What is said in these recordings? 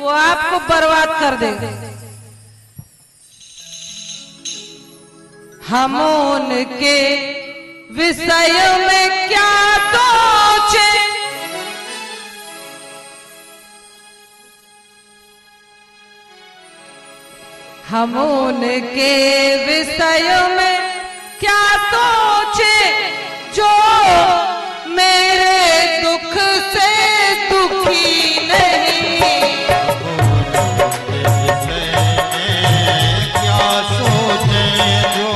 वो आपको बर्बाद कर देगा। हम उनके विषय में क्या सोचे, हम उनके विषय में क्या सोचे, जो मेरे दुख से दुखी नहीं। क्या सोचे जो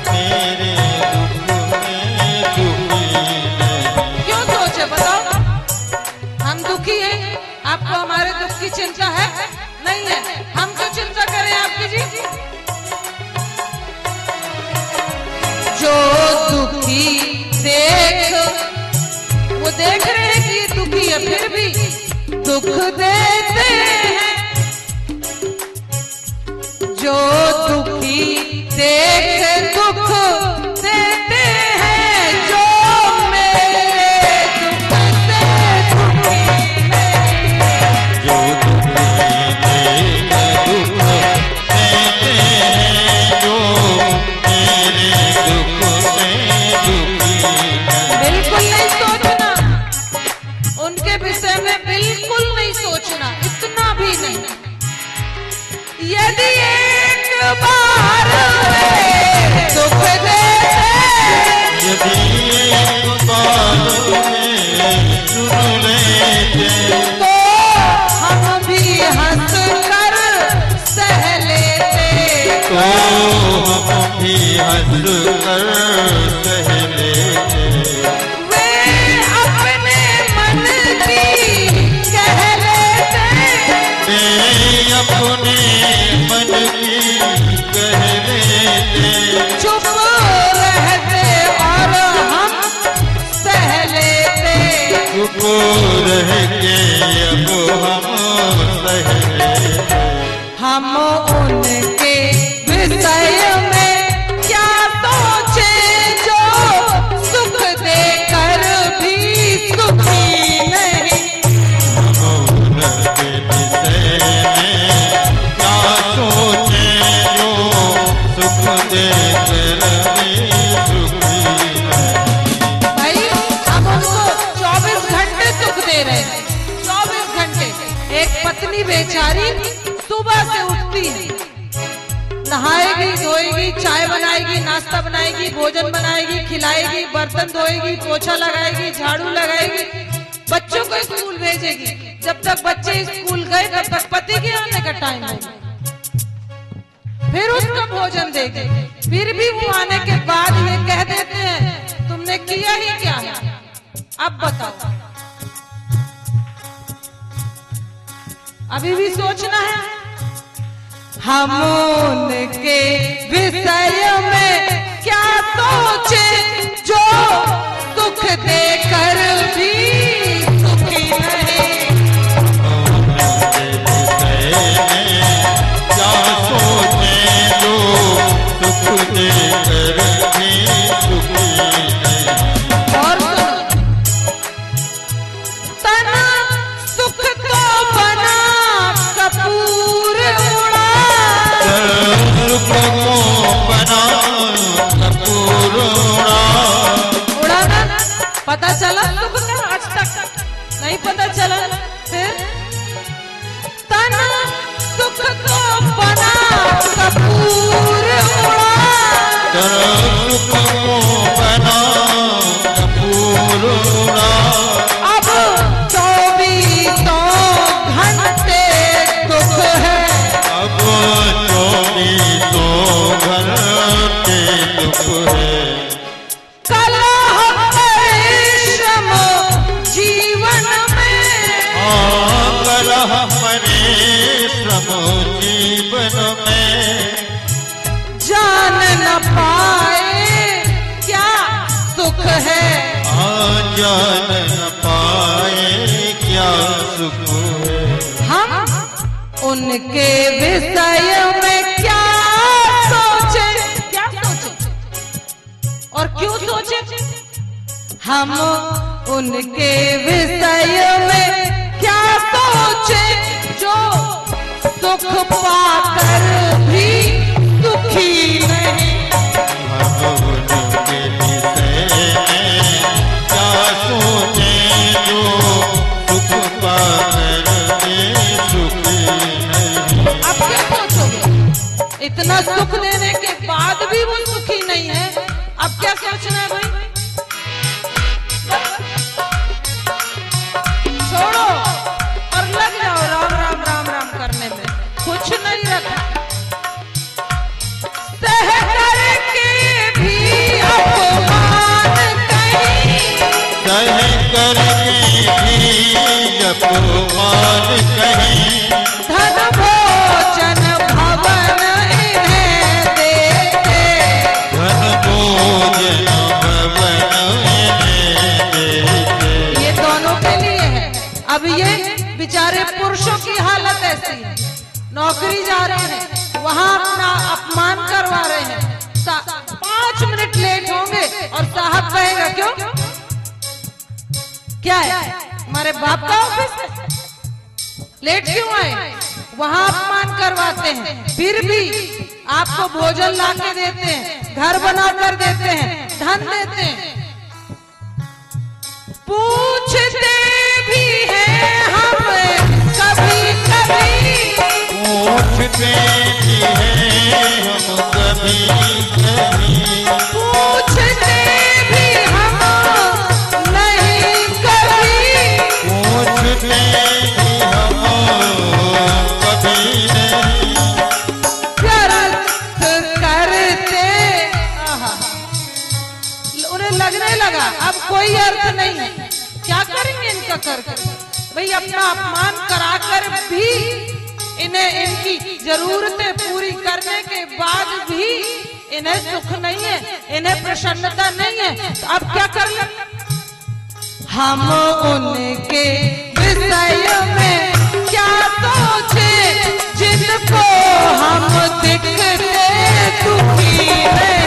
मेरे दुख में दुखी नहीं। क्यों सोचे बताओ? हम दुखी हैं, आपको हमारे दुख की चिंता है? नहीं है। हम क्यों चिंता करें आपकी जी? जो दुखी वो देख रहे हैं कि ये दुखी है, फिर भी दुख देते हैं। जो दुखी देख दुख देते हैं, जो मेरे दुख से दुखी नहीं। जो दुखी देख दुख देते हैं, जो मेरे दुख में दुखी नहीं। बिल्कुल नहीं सोचना उनके विषय में, बिल्कुल नहीं सोचना, इतना भी नहीं। यदि एक बार वे दुख देते, यदि एक बार में सुन लेते, तो हम भी हंस कर सह लेते। तो हम भी हंस कर सह लेते। वे अपने मन की कह लेते, वे अपने मन की कह लेते। चुप रहते और हम सह लेते। चुप रह के अब हम सह लेते। हम उनके विषय में क्या सोचे, जो सुख देकर भी सुखी नहीं। हम उनके विषय में क्या सोचे, जो सुख देकर भी सुखी नहीं। भाई हम उनको 24 घंटे सुख दे रहे हैं, 24 घंटे। एक पत्नी बेचारी सुबह से उठती है, नहाएगी, धोएगी, चाय बनाएगी, नाश्ता बनाएगी, भोजन बनाएगी, खिलाएगी, बर्तन धोएगी, पोछा लगाएगी, झाड़ू लगाएगी, बच्चों को स्कूल भेजेगी। जब तक बच्चे स्कूल गए तब तक पति के आने का टाइम होगा, फिर उसका भोजन देगी। फिर भी वो आने के बाद ये कह देते हैं तुमने किया ही क्या है? अब बताओ, अभी भी सोचना है। हम उनके विषय में क्या सोचे, जो सुख देकर भी सुखी नहीं। उनके विषय में क्या सोचे, जो सुख देकर भी सुखी नहीं। और सुनो, तना सुख तो बना कपूर उड़ा, सुख को बना कपूर उड़ा ना। पता चला सुख का? आज तक नहीं पता चला। फिर तना सुख तो बना कपूर उड़ा, सुख को बना कपूर उड़ा। अब 24 घंटे दुख है, अब 24 घंटे दुख है। कलह परिश्रम जीवन में, कलह परिश्रम जीवन में। जान न पाए क्या सुख है। जान न पाए क्या सुख है। हम उनके विषय में क्या सोचे, क्या सोचे और क्यों सोचे? हम उनके विषय में क्या सोचे, जो पाकर भी दुखी नहीं। हम उनके विषय में क्या सोचे जो सुख पाकर भी सुखी नहीं। अब क्या सोचोगे? इतना सुख देने के बाद भी वो सुखी नहीं है, अब क्या सोचना है भाई? छोड़ो और लग जाओ राम राम राम राम करने में, कुछ नहीं रखा। सह करके भी अपमान कहीं, सह करके भी अपमान कहीं, धन भोजन भवन इन्हें देते, धन भोजन भवन इन्हें देते। ये दोनों के लिए है। अब ये बेचारे पुरुषों की हालत ऐसी है, नौकरी जा रहे हैं, वहां अपना अपमान करवा रहे हैं, 5 मिनट लेट होंगे और साहब कहेगा क्यों, क्या है हमारे बाप का ऑफिस है, लेट क्यों आए? वहां अपमान करवाते हैं, फिर भी आपको भोजन ला के देते हैं, घर बना कर देते हैं, धन देते हैं। पूछते भी हैं हम कभी कभी, पूछते भी हैं हम कभी कभी, पूछते भी हम नहीं कभी, पूछते भी हम कभी नहीं। व्यर्थ करते, उन्हें लगने लगा अब कोई अर्थ नहीं है, क्या करेंगे इनका करके? भाई अपना अपमान कराकर भी इन्हें इनकी जरूरतें पूरी करने के बाद भी इन्हें सुख नहीं है, इन्हें प्रसन्नता नहीं है, तो अब क्या कर ले? हम उनके विषय में क्या सोचे जिनको हम दिखते दुखी नहीं।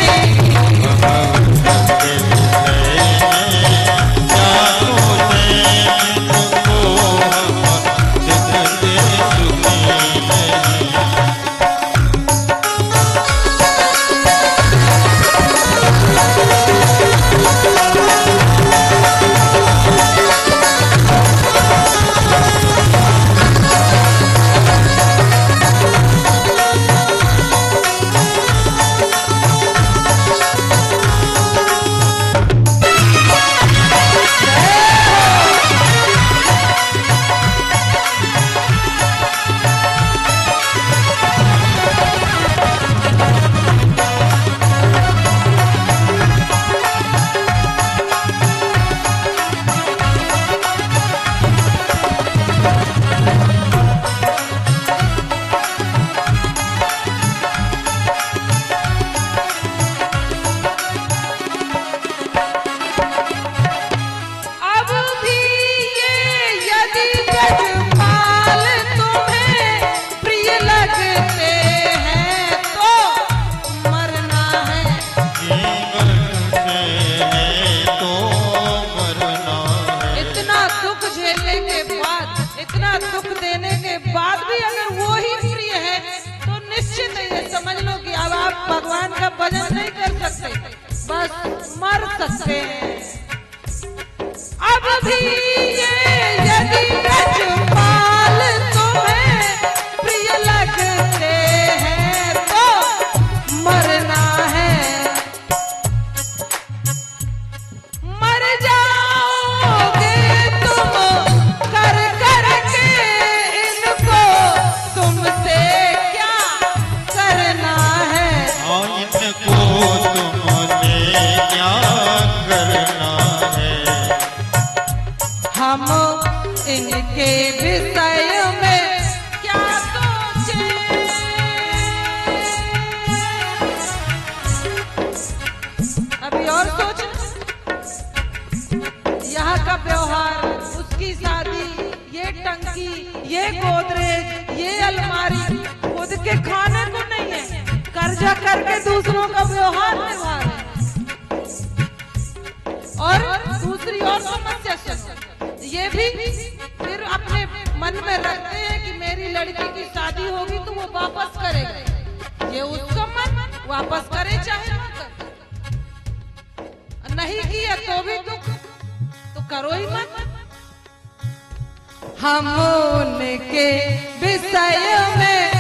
भगवान का भजन नहीं कर सकते, बस मर सकते हैं। अब भी ये यदि ब्रजपाल तुम्हें प्रिय लगते हैं तो मरना है, मर जाओगे तुम कर कर के इनको, तुमसे क्या करना है। इनको तुमने क्या करना है। हम इनके विषय में क्या सोचे, अभी और सोचना। यहाँ का व्यवहार, उसकी शादी, ये टंकी, ये गोदरेज, ये अलमारी खुद के खाने को नहीं है, कर्जा करके दूसरों का व्यवहार निभा रहे हैं। और दूसरी और समस्या सुनो, ये भी फिर अपने मन में रखते हैं कि मेरे मेरी लड़की की शादी होगी तो वो वापस करेगा, ये उसका मन, वापस करे चाहे ना करे। नहीं किया तो भी तो करो ही मत। हम उनके विषय में